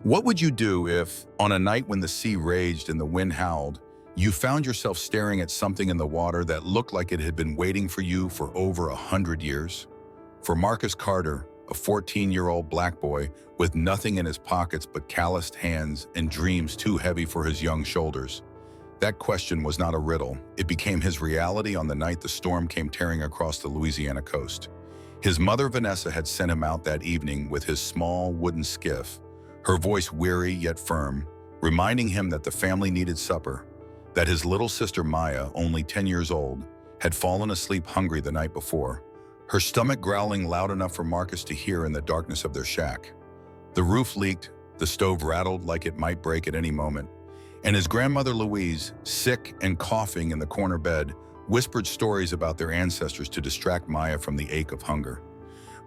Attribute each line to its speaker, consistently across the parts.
Speaker 1: What would you do if, on a night when the sea raged and the wind howled, you found yourself staring at something in the water that looked like it had been waiting for you for over 100 years? For Marcus Carter, a 14-year-old black boy with nothing in his pockets but calloused hands and dreams too heavy for his young shoulders, that question was not a riddle. It became his reality on the night the storm came tearing across the Louisiana coast. His mother, Vanessa, had sent him out that evening with his small wooden skiff, her voice weary yet firm, reminding him that the family needed supper, that his little sister Maya, only 10 years old, had fallen asleep hungry the night before, her stomach growling loud enough for Marcus to hear in the darkness of their shack. The roof leaked, the stove rattled like it might break at any moment, and his grandmother Louise, sick and coughing in the corner bed, whispered stories about their ancestors to distract Maya from the ache of hunger.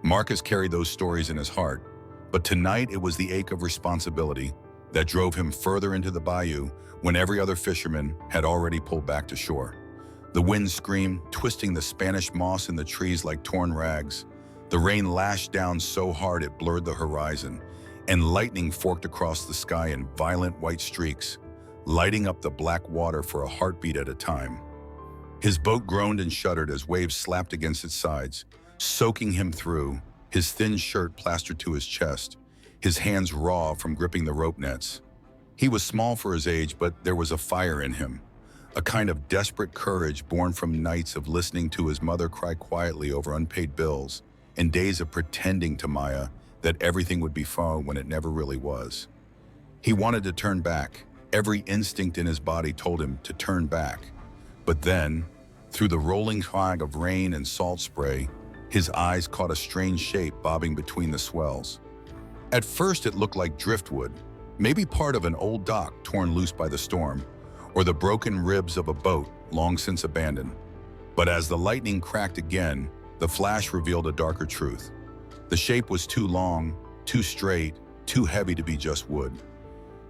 Speaker 1: Marcus carried those stories in his heart, but tonight it was the ache of responsibility that drove him further into the bayou when every other fisherman had already pulled back to shore. The wind screamed, twisting the Spanish moss in the trees like torn rags. The rain lashed down so hard it blurred the horizon, and lightning forked across the sky in violent white streaks, lighting up the black water for a heartbeat at a time. His boat groaned and shuddered as waves slapped against its sides, soaking him through, his thin shirt plastered to his chest, his hands raw from gripping the rope nets. He was small for his age, but there was a fire in him, a kind of desperate courage born from nights of listening to his mother cry quietly over unpaid bills and days of pretending to Maya that everything would be fine when it never really was. He wanted to turn back. Every instinct in his body told him to turn back. But then, through the rolling fog of rain and salt spray, his eyes caught a strange shape bobbing between the swells. At first it looked like driftwood, maybe part of an old dock torn loose by the storm, or the broken ribs of a boat long since abandoned. But as the lightning cracked again, the flash revealed a darker truth. The shape was too long, too straight, too heavy to be just wood.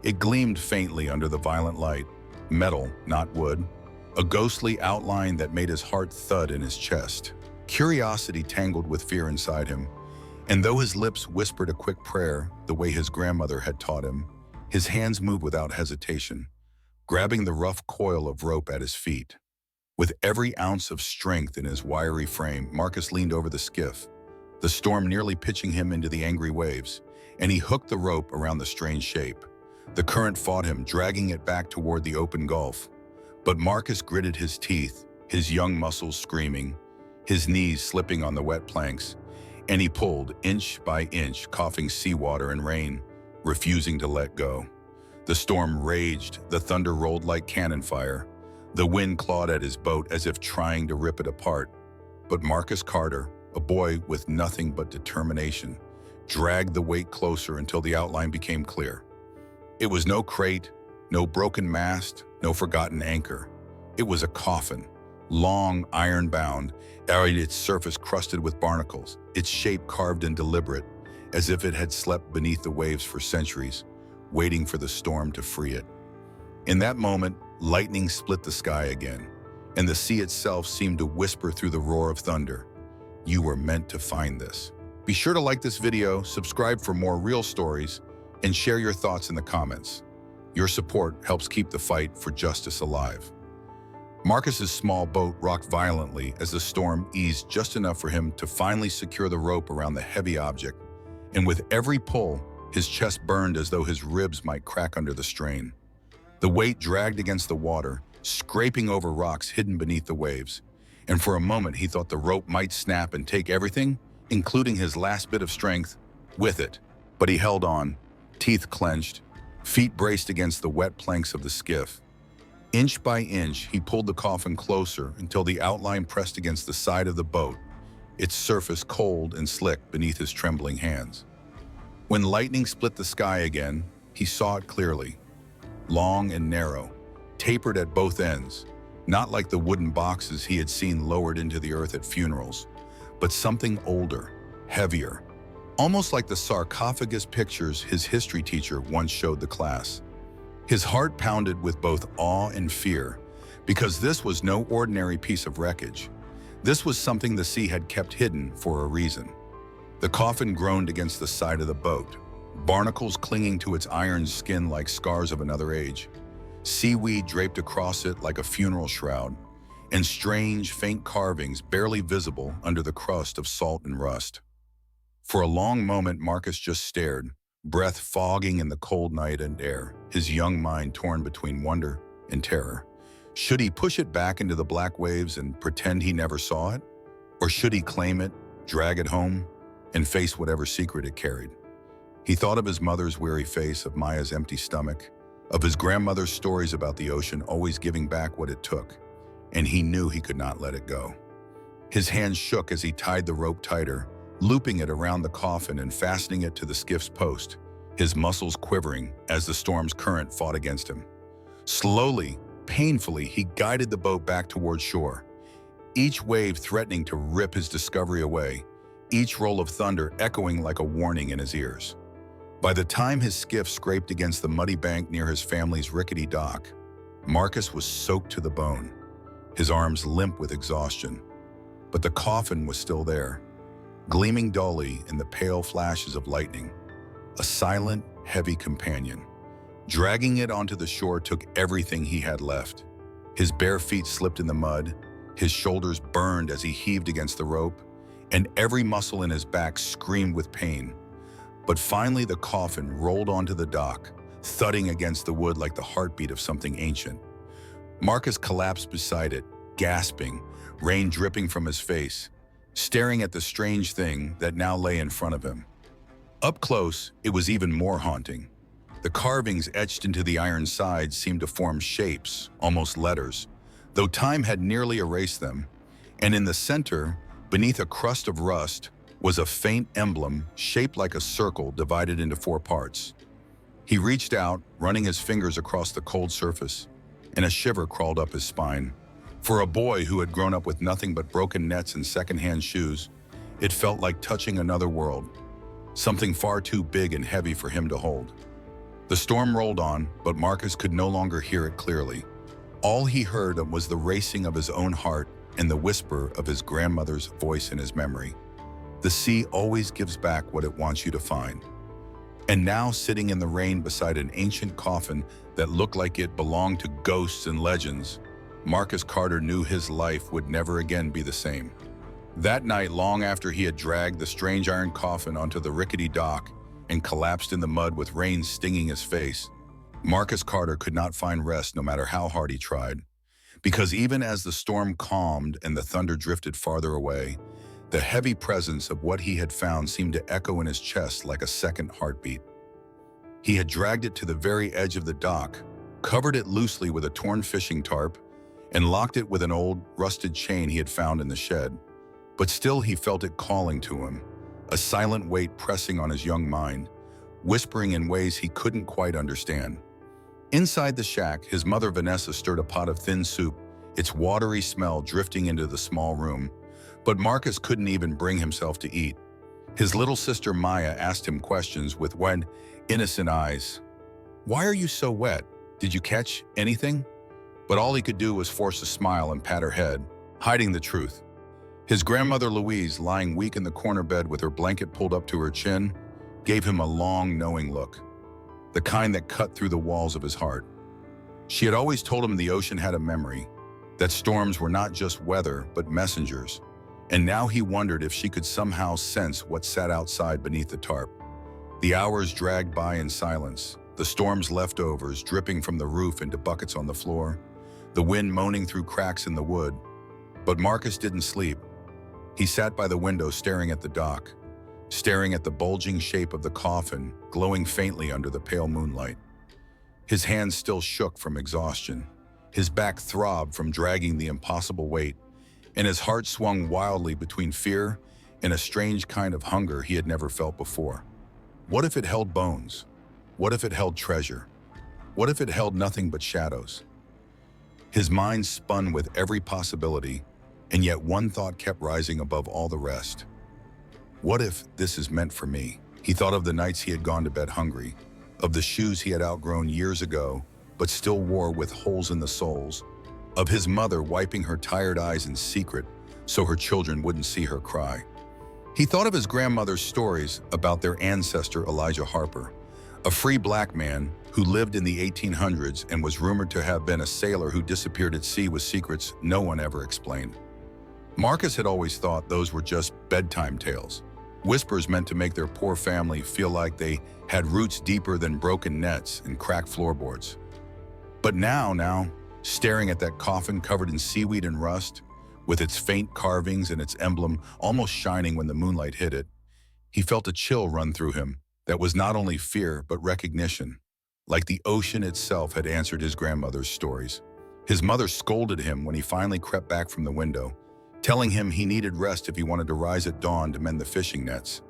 Speaker 1: It gleamed faintly under the violent light, metal, not wood, a ghostly outline that made his heart thud in his chest. Curiosity tangled with fear inside him, and though his lips whispered a quick prayer the way his grandmother had taught him, his hands moved without hesitation, grabbing the rough coil of rope at his feet. With every ounce of strength in his wiry frame, Marcus leaned over the skiff, the storm nearly pitching him into the angry waves, and he hooked the rope around the strange shape. The current fought him, dragging it back toward the open gulf. But Marcus gritted his teeth, his young muscles screaming, his knees slipping on the wet planks, and he pulled inch by inch, coughing seawater and rain, refusing to let go. The storm raged, the thunder rolled like cannon fire. The wind clawed at his boat as if trying to rip it apart. But Marcus Carter, a boy with nothing but determination, dragged the weight closer until the outline became clear. It was no crate, no broken mast, no forgotten anchor. It was a coffin, long, iron-bound, its surface crusted with barnacles, its shape carved and deliberate, as if it had slept beneath the waves for centuries, waiting for the storm to free it. In that moment, lightning split the sky again, and the sea itself seemed to whisper through the roar of thunder, "You were meant to find this." Be sure to like this video, subscribe for more real stories, and share your thoughts in the comments. Your support helps keep the fight for justice alive. Marcus's small boat rocked violently as the storm eased just enough for him to finally secure the rope around the heavy object, and with every pull, his chest burned as though his ribs might crack under the strain. The weight dragged against the water, scraping over rocks hidden beneath the waves, and for a moment he thought the rope might snap and take everything, including his last bit of strength, with it. But he held on, teeth clenched, feet braced against the wet planks of the skiff. Inch by inch, he pulled the coffin closer until the outline pressed against the side of the boat, its surface cold and slick beneath his trembling hands. When lightning split the sky again, he saw it clearly. Long and narrow, tapered at both ends, not like the wooden boxes he had seen lowered into the earth at funerals, but something older, heavier, almost like the sarcophagus pictures his history teacher once showed the class. His heart pounded with both awe and fear, because this was no ordinary piece of wreckage. This was something the sea had kept hidden for a reason. The coffin groaned against the side of the boat, barnacles clinging to its iron skin like scars of another age, seaweed draped across it like a funeral shroud, and strange, faint carvings barely visible under the crust of salt and rust. For a long moment, Marcus just stared, breath fogging in the cold night and air, his young mind torn between wonder and terror. Should he push it back into the black waves and pretend he never saw it? Or should he claim it, drag it home, and face whatever secret it carried? He thought of his mother's weary face, of Maya's empty stomach, of his grandmother's stories about the ocean always giving back what it took, and he knew he could not let it go. His hands shook as he tied the rope tighter, looping it around the coffin and fastening it to the skiff's post, his muscles quivering as the storm's current fought against him. Slowly, painfully, he guided the boat back toward shore, each wave threatening to rip his discovery away, each roll of thunder echoing like a warning in his ears. By the time his skiff scraped against the muddy bank near his family's rickety dock, Marcus was soaked to the bone, his arms limp with exhaustion. But the coffin was still there, gleaming dully in the pale flashes of lightning, a silent, heavy companion. Dragging it onto the shore took everything he had left. His bare feet slipped in the mud, his shoulders burned as he heaved against the rope, and every muscle in his back screamed with pain. But finally the coffin rolled onto the dock, thudding against the wood like the heartbeat of something ancient. Marcus collapsed beside it, gasping, rain dripping from his face, staring at the strange thing that now lay in front of him. Up close, it was even more haunting. The carvings etched into the iron sides seemed to form shapes, almost letters, though time had nearly erased them. And in the center, beneath a crust of rust, was a faint emblem shaped like a circle divided into 4 parts. He reached out, running his fingers across the cold surface, and a shiver crawled up his spine. For a boy who had grown up with nothing but broken nets and secondhand shoes, it felt like touching another world, something far too big and heavy for him to hold. The storm rolled on, but Marcus could no longer hear it clearly. All he heard was the racing of his own heart and the whisper of his grandmother's voice in his memory. The sea always gives back what it wants you to find. And now, sitting in the rain beside an ancient coffin that looked like it belonged to ghosts and legends, Marcus Carter knew his life would never again be the same. That night, long after he had dragged the strange iron coffin onto the rickety dock and collapsed in the mud with rain stinging his face, Marcus Carter could not find rest no matter how hard he tried. Because even as the storm calmed and the thunder drifted farther away, the heavy presence of what he had found seemed to echo in his chest like a second heartbeat. He had dragged it to the very edge of the dock, covered it loosely with a torn fishing tarp, and locked it with an old, rusted chain he had found in the shed. But still he felt it calling to him, a silent weight pressing on his young mind, whispering in ways he couldn't quite understand. Inside the shack, his mother Vanessa stirred a pot of thin soup, its watery smell drifting into the small room. But Marcus couldn't even bring himself to eat. His little sister Maya asked him questions with wide, innocent eyes. "Why are you so wet? Did you catch anything?" But all he could do was force a smile and pat her head, hiding the truth. His grandmother Louise, lying weak in the corner bed with her blanket pulled up to her chin, gave him a long, knowing look, the kind that cut through the walls of his heart. She had always told him the ocean had a memory, that storms were not just weather, but messengers. And now he wondered if she could somehow sense what sat outside beneath the tarp. The hours dragged by in silence, the storm's leftovers dripping from the roof into buckets on the floor, the wind moaning through cracks in the wood. But Marcus didn't sleep. He sat by the window staring at the dock, staring at the bulging shape of the coffin glowing faintly under the pale moonlight. His hands still shook from exhaustion. His back throbbed from dragging the impossible weight, and his heart swung wildly between fear and a strange kind of hunger he had never felt before. What if it held bones? What if it held treasure? What if it held nothing but shadows? His mind spun with every possibility, and yet one thought kept rising above all the rest. What if this is meant for me? He thought of the nights he had gone to bed hungry, of the shoes he had outgrown years ago, but still wore with holes in the soles, of his mother wiping her tired eyes in secret so her children wouldn't see her cry. He thought of his grandmother's stories about their ancestor Elijah Harper, a free black man who lived in the 1800s and was rumored to have been a sailor who disappeared at sea with secrets no one ever explained. Marcus had always thought those were just bedtime tales, whispers meant to make their poor family feel like they had roots deeper than broken nets and cracked floorboards. But now, staring at that coffin covered in seaweed and rust, with its faint carvings and its emblem almost shining when the moonlight hit it, he felt a chill run through him that was not only fear but recognition, like the ocean itself had answered his grandmother's stories. His mother scolded him when he finally crept back from the window, telling him he needed rest if he wanted to rise at dawn to mend the fishing nets.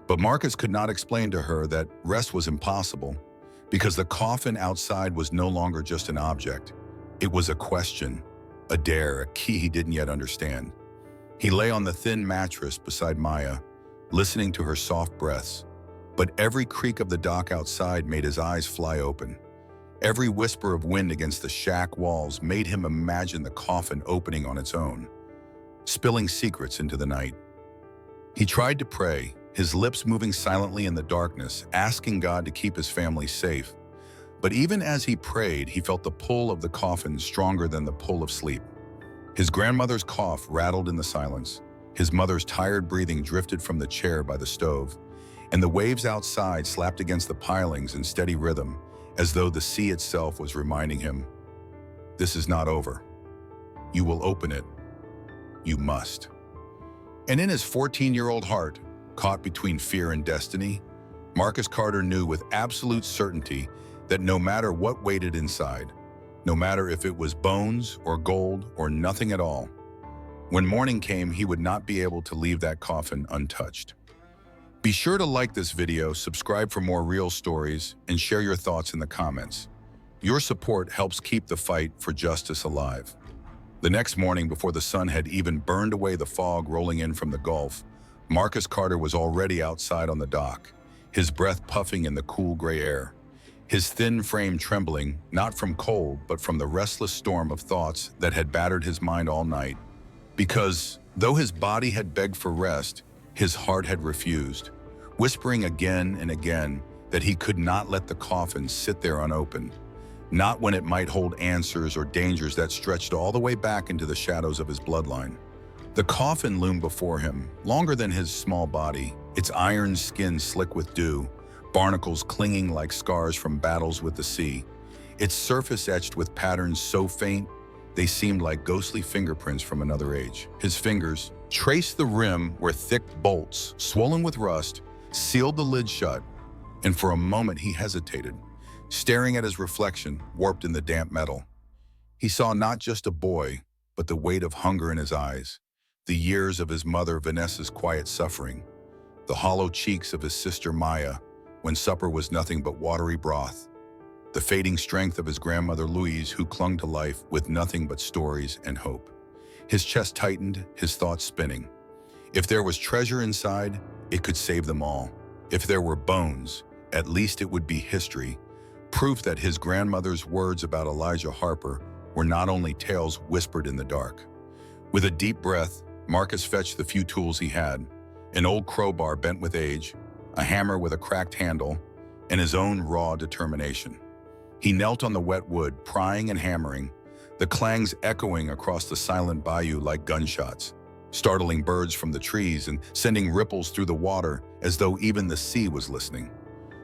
Speaker 1: But Marcus could not explain to her that rest was impossible because the coffin outside was no longer just an object. It was a question, a dare, a key he didn't yet understand. He lay on the thin mattress beside Maya, listening to her soft breaths, but every creak of the dock outside made his eyes fly open. Every whisper of wind against the shack walls made him imagine the coffin opening on its own, spilling secrets into the night. He tried to pray, his lips moving silently in the darkness, asking God to keep his family safe. But even as he prayed, he felt the pull of the coffin stronger than the pull of sleep. His grandmother's cough rattled in the silence. His mother's tired breathing drifted from the chair by the stove, and the waves outside slapped against the pilings in steady rhythm, as though the sea itself was reminding him, "This is not over. You will open it. You must." And in his 14-year-old heart, caught between fear and destiny, Marcus Carter knew with absolute certainty that no matter what waited inside, no matter if it was bones or gold or nothing at all, when morning came, he would not be able to leave that coffin untouched. Be sure to like this video, subscribe for more real stories, and share your thoughts in the comments. Your support helps keep the fight for justice alive. The next morning, before the sun had even burned away the fog rolling in from the Gulf, Marcus Carter was already outside on the dock, his breath puffing in the cool gray air, his thin frame trembling, not from cold, but from the restless storm of thoughts that had battered his mind all night. Because, though his body had begged for rest, his heart had refused, whispering again and again that he could not let the coffin sit there unopened, not when it might hold answers or dangers that stretched all the way back into the shadows of his bloodline. The coffin loomed before him, longer than his small body, its iron skin slick with dew, barnacles clinging like scars from battles with the sea, its surface etched with patterns so faint they seemed like ghostly fingerprints from another age. His fingers traced the rim where thick bolts, swollen with rust, sealed the lid shut, and for a moment he hesitated, staring at his reflection warped in the damp metal. He saw not just a boy, but the weight of hunger in his eyes, the years of his mother Vanessa's quiet suffering, the hollow cheeks of his sister Maya when supper was nothing but watery broth, the fading strength of his grandmother Louise who clung to life with nothing but stories and hope. His chest tightened, his thoughts spinning. If there was treasure inside, it could save them all. If there were bones, at least it would be history, proof that his grandmother's words about Elijah Harper were not only tales whispered in the dark. With a deep breath, Marcus fetched the few tools he had, an old crowbar bent with age, a hammer with a cracked handle, and his own raw determination. He knelt on the wet wood, prying and hammering, the clangs echoing across the silent bayou like gunshots, startling birds from the trees and sending ripples through the water as though even the sea was listening.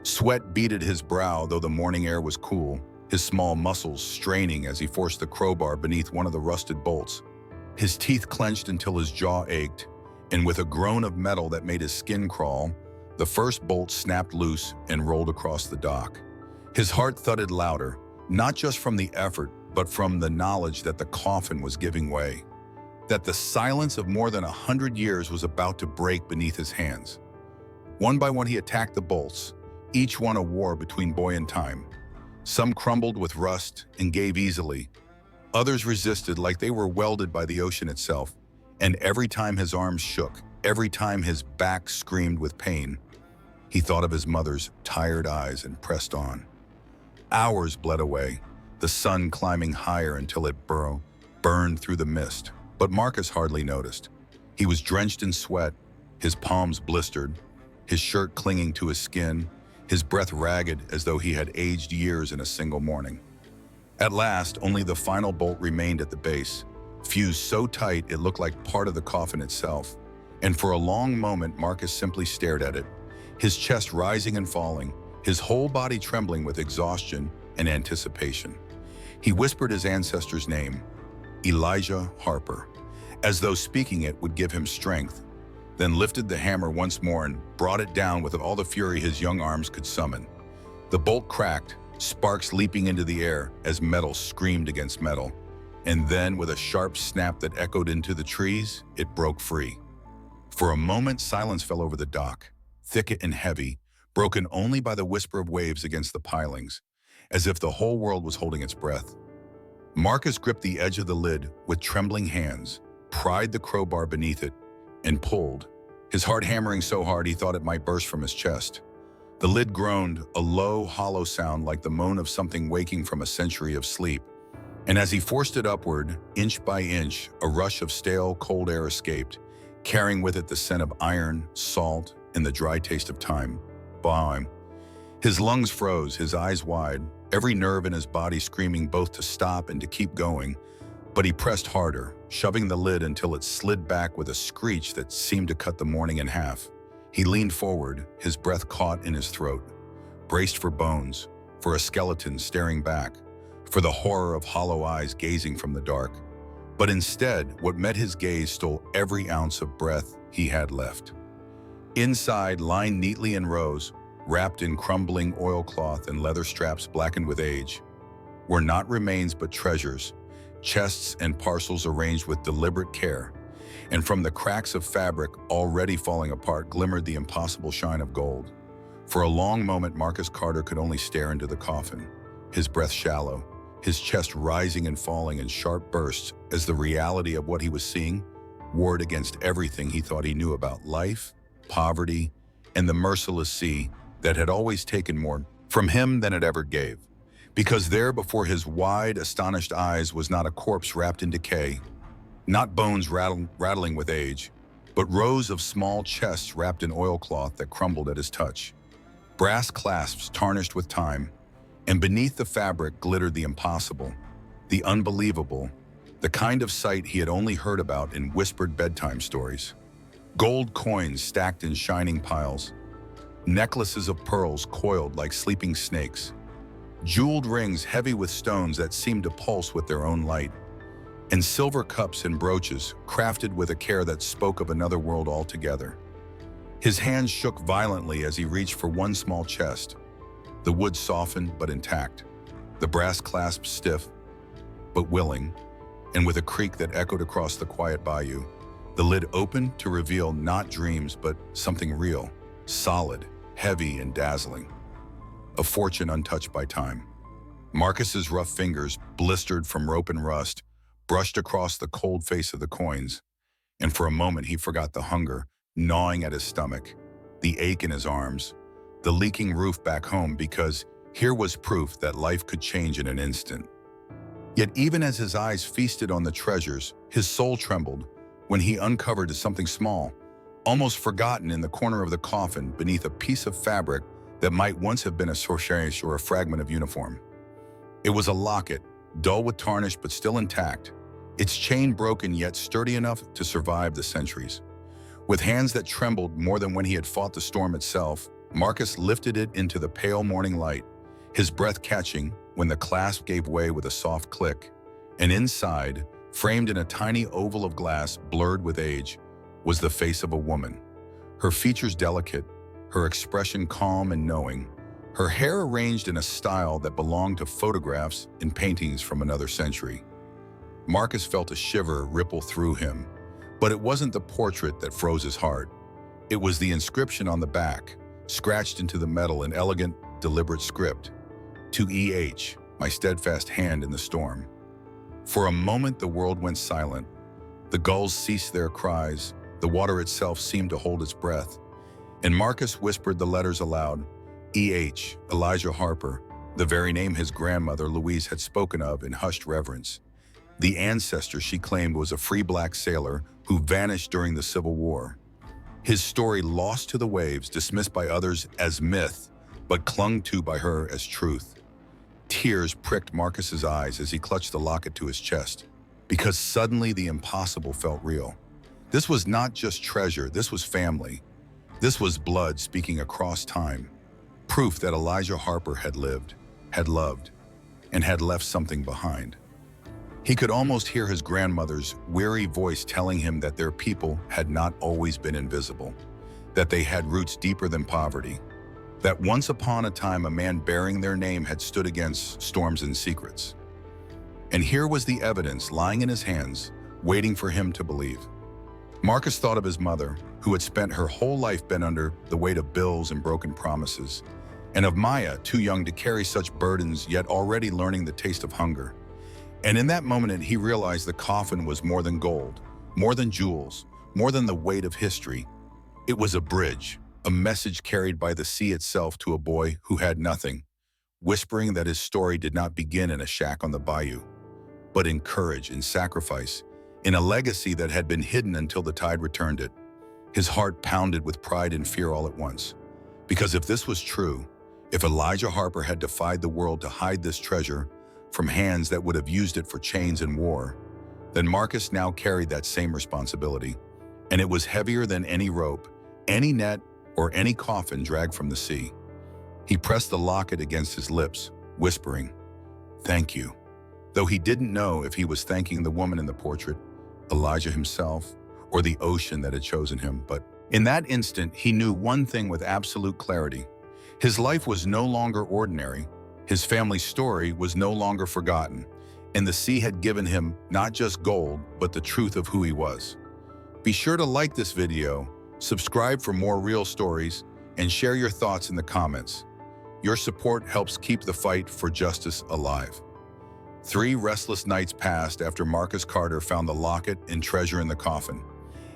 Speaker 1: Sweat beaded his brow, though the morning air was cool, his small muscles straining as he forced the crowbar beneath one of the rusted bolts. His teeth clenched until his jaw ached, and with a groan of metal that made his skin crawl, the first bolt snapped loose and rolled across the dock. His heart thudded louder, not just from the effort, but from the knowledge that the coffin was giving way, that the silence of more than 100 years was about to break beneath his hands. One by one he attacked the bolts, each one a war between boy and time. Some crumbled with rust and gave easily. Others resisted like they were welded by the ocean itself, and every time his arms shook, every time his back screamed with pain, he thought of his mother's tired eyes and pressed on. Hours bled away, the sun climbing higher until it burned through the mist. But Marcus hardly noticed. He was drenched in sweat, his palms blistered, his shirt clinging to his skin, his breath ragged as though he had aged years in a single morning. At last, only the final bolt remained at the base, fused so tight it looked like part of the coffin itself. And for a long moment, Marcus simply stared at it, his chest rising and falling, his whole body trembling with exhaustion and anticipation. He whispered his ancestor's name, Elijah Harper, as though speaking it would give him strength, then lifted the hammer once more and brought it down with all the fury his young arms could summon. The bolt cracked, sparks leaping into the air as metal screamed against metal, and then with a sharp snap that echoed into the trees, it broke free. For a moment, silence fell over the dock, thick and heavy, broken only by the whisper of waves against the pilings, as if the whole world was holding its breath. Marcus gripped the edge of the lid with trembling hands, pried the crowbar beneath it, and pulled, his heart hammering so hard he thought it might burst from his chest. The lid groaned, a low, hollow sound like the moan of something waking from a century of sleep. And as he forced it upward, inch by inch, a rush of stale, cold air escaped, carrying with it the scent of iron, salt, and the dry taste of time. Bam. His lungs froze, his eyes wide, every nerve in his body screaming both to stop and to keep going. But he pressed harder, shoving the lid until it slid back with a screech that seemed to cut the morning in half. He leaned forward, his breath caught in his throat, braced for bones, for a skeleton staring back, for the horror of hollow eyes gazing from the dark. But instead, what met his gaze stole every ounce of breath he had left. Inside, lined neatly in rows, wrapped in crumbling oilcloth and leather straps blackened with age, were not remains but treasures, chests and parcels arranged with deliberate care. And from the cracks of fabric already falling apart glimmered the impossible shine of gold. For a long moment, Marcus Carter could only stare into the coffin, his breath shallow, his chest rising and falling in sharp bursts as the reality of what he was seeing warred against everything he thought he knew about life, poverty, and the merciless sea that had always taken more from him than it ever gave. Because there before his wide, astonished eyes was not a corpse wrapped in decay, not bones rattling with age, but rows of small chests wrapped in oilcloth that crumbled at his touch. Brass clasps tarnished with time, and beneath the fabric glittered the impossible, the unbelievable, the kind of sight he had only heard about in whispered bedtime stories. Gold coins stacked in shining piles, necklaces of pearls coiled like sleeping snakes, jeweled rings heavy with stones that seemed to pulse with their own light, and silver cups and brooches crafted with a care that spoke of another world altogether. His hands shook violently as he reached for one small chest, the wood softened but intact, the brass clasp stiff but willing, and with a creak that echoed across the quiet bayou, the lid opened to reveal not dreams but something real, solid, heavy and dazzling. A fortune untouched by time. Marcus's rough fingers, blistered from rope and rust, brushed across the cold face of the coins, and for a moment he forgot the hunger gnawing at his stomach, the ache in his arms, the leaking roof back home, because here was proof that life could change in an instant. Yet even as his eyes feasted on the treasures, his soul trembled when he uncovered something small, almost forgotten in the corner of the coffin beneath a piece of fabric that might once have been a sorceress or a fragment of uniform. It was a locket, dull with tarnish but still intact, its chain broken yet sturdy enough to survive the centuries. With hands that trembled more than when he had fought the storm itself, Marcus lifted it into the pale morning light, his breath catching when the clasp gave way with a soft click, and inside, framed in a tiny oval of glass blurred with age, was the face of a woman. Her features delicate, her expression calm and knowing, her hair arranged in a style that belonged to photographs and paintings from another century. Marcus felt a shiver ripple through him, but it wasn't the portrait that froze his heart. It was the inscription on the back, scratched into the metal in elegant, deliberate script. To E.H., my steadfast hand in the storm. For a moment the world went silent. The gulls ceased their cries, the water itself seemed to hold its breath, and Marcus whispered the letters aloud. E.H., Elijah Harper, the very name his grandmother Louise had spoken of in hushed reverence. The ancestor she claimed was a free black sailor who vanished during the Civil War. His story lost to the waves, dismissed by others as myth, but clung to by her as truth. Tears pricked Marcus's eyes as he clutched the locket to his chest, because suddenly the impossible felt real. This was not just treasure, this was family. This was blood speaking across time, proof that Elijah Harper had lived, had loved, and had left something behind. He could almost hear his grandmother's weary voice telling him that their people had not always been invisible, that they had roots deeper than poverty, that once upon a time a man bearing their name had stood against storms and secrets. And here was the evidence lying in his hands, waiting for him to believe. Marcus thought of his mother, who had spent her whole life bent under the weight of bills and broken promises, and of Maya, too young to carry such burdens, yet already learning the taste of hunger. And in that moment, he realized the coffin was more than gold, more than jewels, more than the weight of history. It was a bridge, a message carried by the sea itself to a boy who had nothing, whispering that his story did not begin in a shack on the bayou, but in courage, in sacrifice, in a legacy that had been hidden until the tide returned it. His heart pounded with pride and fear all at once. Because if this was true, if Elijah Harper had defied the world to hide this treasure from hands that would have used it for chains and war, then Marcus now carried that same responsibility, and it was heavier than any rope, any net, or any coffin dragged from the sea. He pressed the locket against his lips, whispering, "Thank you," though he didn't know if he was thanking the woman in the portrait, Elijah himself, or the ocean that had chosen him. But in that instant, he knew one thing with absolute clarity. His life was no longer ordinary. His family's story was no longer forgotten, and the sea had given him not just gold, but the truth of who he was. Be sure to like this video, subscribe for more real stories, and share your thoughts in the comments. Your support helps keep the fight for justice alive. 3 restless nights passed after Marcus Carter found the locket and treasure in the coffin,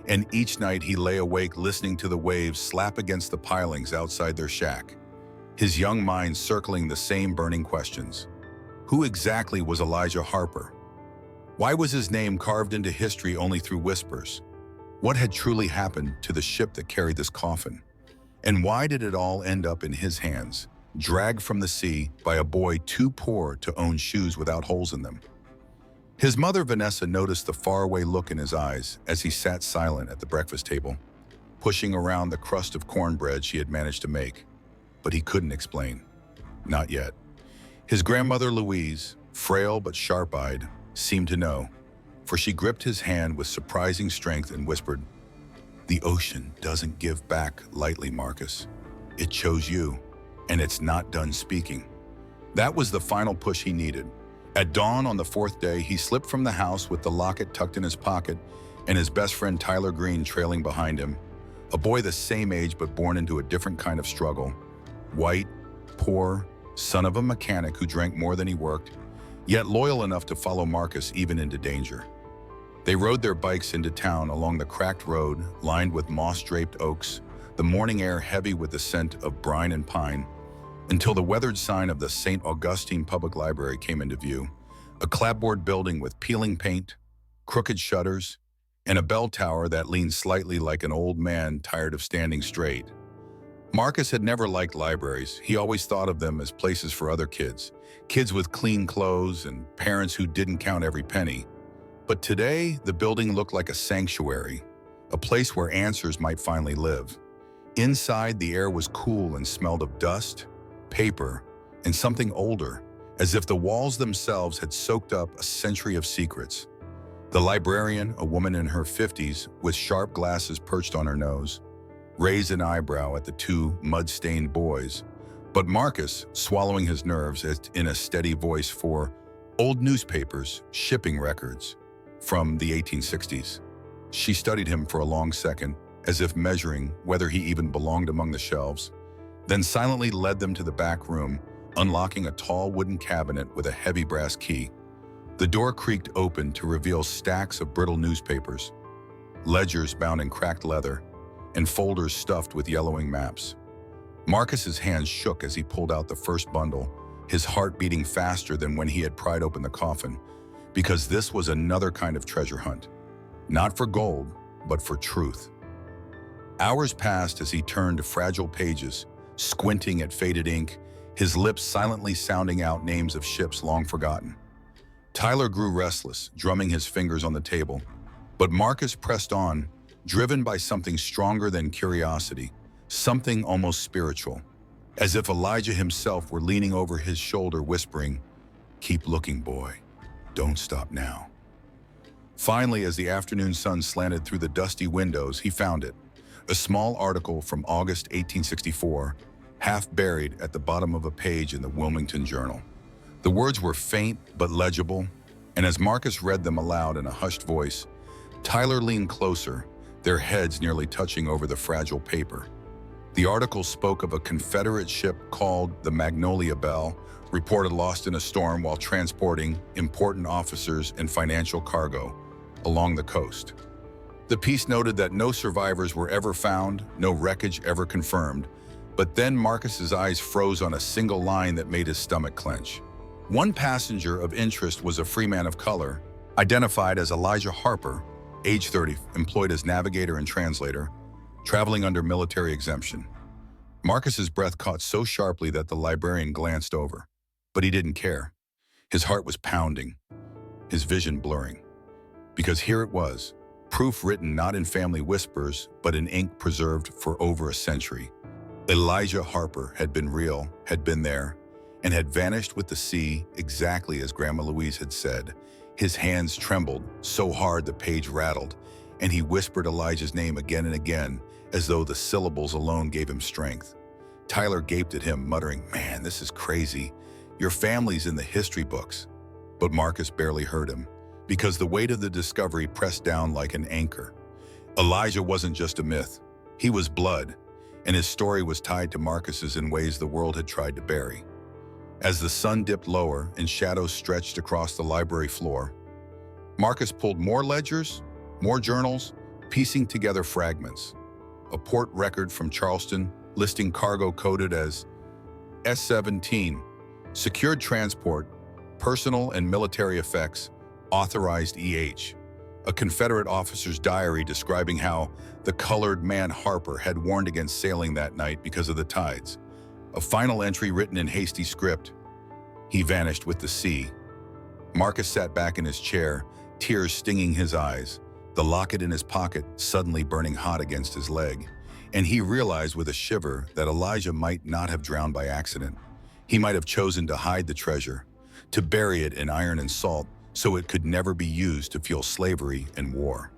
Speaker 1: and each night he lay awake listening to the waves slap against the pilings outside their shack, his young mind circling the same burning questions. Who exactly was Elijah Harper? Why was his name carved into history only through whispers? What had truly happened to the ship that carried this coffin? And why did it all end up in his hands, dragged from the sea by a boy too poor to own shoes without holes in them? His mother, Vanessa, noticed the faraway look in his eyes as he sat silent at the breakfast table, pushing around the crust of cornbread she had managed to make. But he couldn't explain. Not yet. His grandmother, Louise, frail but sharp-eyed, seemed to know, for she gripped his hand with surprising strength and whispered, "The ocean doesn't give back lightly, Marcus. It chose you, and it's not done speaking." That was the final push he needed. At dawn on the 4th day, he slipped from the house with the locket tucked in his pocket and his best friend Tyler Green trailing behind him, a boy the same age but born into a different kind of struggle. White, poor, son of a mechanic who drank more than he worked, yet loyal enough to follow Marcus even into danger. They rode their bikes into town along the cracked road lined with moss-draped oaks, the morning air heavy with the scent of brine and pine, until the weathered sign of the St. Augustine Public Library came into view, a clapboard building with peeling paint, crooked shutters, and a bell tower that leaned slightly like an old man tired of standing straight. Marcus had never liked libraries. He always thought of them as places for other kids, kids with clean clothes and parents who didn't count every penny. But today, the building looked like a sanctuary, a place where answers might finally live. Inside, the air was cool and smelled of dust, paper, and something older, as if the walls themselves had soaked up a century of secrets. The librarian, a woman in her 50s with sharp glasses perched on her nose, raised an eyebrow at the 2 mud-stained boys, but Marcus, swallowing his nerves in a steady voice for old newspapers, shipping records from the 1860s. She studied him for a long second, as if measuring whether he even belonged among the shelves, then silently led them to the back room, unlocking a tall wooden cabinet with a heavy brass key. The door creaked open to reveal stacks of brittle newspapers, ledgers bound in cracked leather, and folders stuffed with yellowing maps. Marcus's hands shook as he pulled out the first bundle, his heart beating faster than when he had pried open the coffin, because this was another kind of treasure hunt. Not for gold, but for truth. Hours passed as he turned to fragile pages, squinting at faded ink, his lips silently sounding out names of ships long forgotten. Tyler grew restless, drumming his fingers on the table, but Marcus pressed on, driven by something stronger than curiosity, something almost spiritual, as if Elijah himself were leaning over his shoulder whispering, "Keep looking, boy. Don't stop now." Finally, as the afternoon sun slanted through the dusty windows, he found it, a small article from August 1864, half buried at the bottom of a page in the Wilmington Journal. The words were faint but legible, and as Marcus read them aloud in a hushed voice, Tyler leaned closer, their heads nearly touching over the fragile paper. The article spoke of a Confederate ship called the Magnolia Belle, reported lost in a storm while transporting important officers and financial cargo along the coast. The piece noted that no survivors were ever found, no wreckage ever confirmed, but then Marcus's eyes froze on a single line that made his stomach clench. One passenger of interest was a free man of color, identified as Elijah Harper, age 30, employed as navigator and translator, traveling under military exemption. Marcus's breath caught so sharply that the librarian glanced over, but he didn't care. His heart was pounding, his vision blurring, because here it was, proof written not in family whispers, but in ink preserved for over a century. Elijah Harper had been real, had been there, and had vanished with the sea exactly as Grandma Louise had said. His hands trembled so hard the page rattled, and he whispered Elijah's name again and again, as though the syllables alone gave him strength. Tyler gaped at him, muttering, "Man, this is crazy. Your family's in the history books." But Marcus barely heard him, because the weight of the discovery pressed down like an anchor. Elijah wasn't just a myth. He was blood, and his story was tied to Marcus's in ways the world had tried to bury. As the sun dipped lower and shadows stretched across the library floor, Marcus pulled more ledgers, more journals, piecing together fragments. A port record from Charleston listing cargo coded as S-17, secured transport, personal and military effects, authorized EH. A Confederate officer's diary describing how the colored man Harper had warned against sailing that night because of the tides. A final entry written in hasty script. He vanished with the sea. Marcus sat back in his chair, tears stinging his eyes, the locket in his pocket suddenly burning hot against his leg. And he realized with a shiver that Elijah might not have drowned by accident. He might have chosen to hide the treasure, to bury it in iron and salt so it could never be used to fuel slavery and war.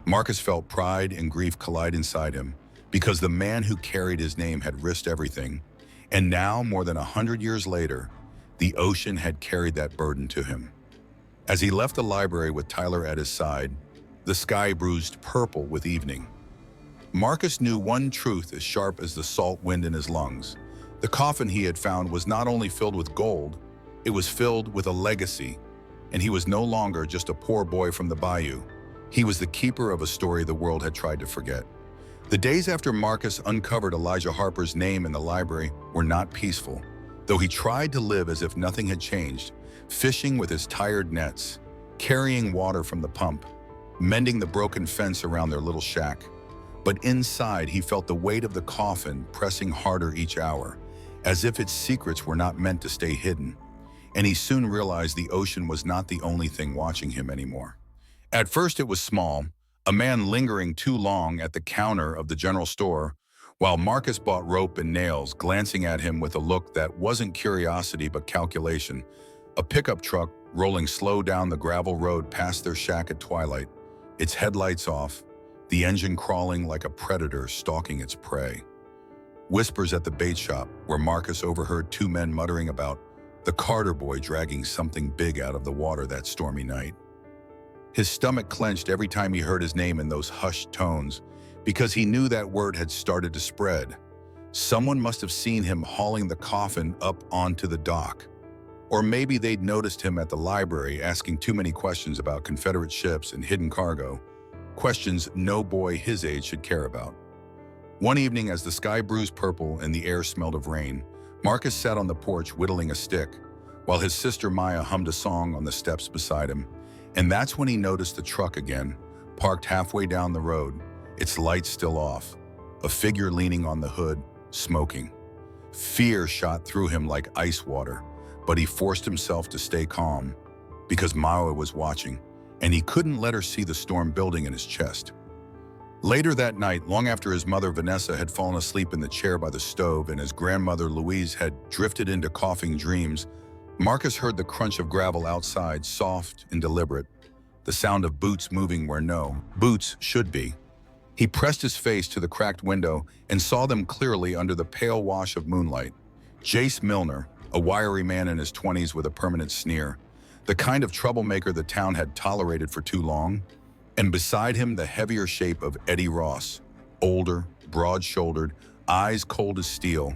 Speaker 1: Marcus felt pride and grief collide inside him because the man who carried his name had risked everything. And now, more than 100 years later, the ocean had carried that burden to him. As he left the library with Tyler at his side, the sky bruised purple with evening. Marcus knew one truth as sharp as the salt wind in his lungs. The coffin he had found was not only filled with gold, it was filled with a legacy, and he was no longer just a poor boy from the bayou. He was the keeper of a story the world had tried to forget. The days after Marcus uncovered Elijah Harper's name in the library were not peaceful, though he tried to live as if nothing had changed, fishing with his tired nets, carrying water from the pump, mending the broken fence around their little shack. But inside, he felt the weight of the coffin pressing harder each hour, as if its secrets were not meant to stay hidden. And he soon realized the ocean was not the only thing watching him anymore. At first it was small, a man lingering too long at the counter of the general store, while Marcus bought rope and nails, glancing at him with a look that wasn't curiosity but calculation. A pickup truck rolling slow down the gravel road past their shack at twilight, its headlights off, the engine crawling like a predator stalking its prey. Whispers at the bait shop, where Marcus overheard two men muttering about the Carter boy dragging something big out of the water that stormy night. His stomach clenched every time he heard his name in those hushed tones, because he knew that word had started to spread. Someone must have seen him hauling the coffin up onto the dock. Or maybe they'd noticed him at the library asking too many questions about Confederate ships and hidden cargo, questions no boy his age should care about. One evening, as the sky bruised purple and the air smelled of rain, Marcus sat on the porch whittling a stick, while his sister Maya hummed a song on the steps beside him. And that's when he noticed the truck again, parked halfway down the road, its lights still off. a figure leaning on the hood, smoking. Fear shot through him like ice water, but he forced himself to stay calm because Maya was watching, and he couldn't let her see the storm building in his chest. Later that night, long after his mother Vanessa had fallen asleep in the chair by the stove and his grandmother Louise had drifted into coughing dreams, Marcus heard the crunch of gravel outside, soft and deliberate, the sound of boots moving where no boots should be. He pressed his face to the cracked window and saw them clearly under the pale wash of moonlight. Jace Milner, a wiry man in his 20s with a permanent sneer, the kind of troublemaker the town had tolerated for too long, and beside him the heavier shape of Eddie Ross, older, broad-shouldered, eyes cold as steel,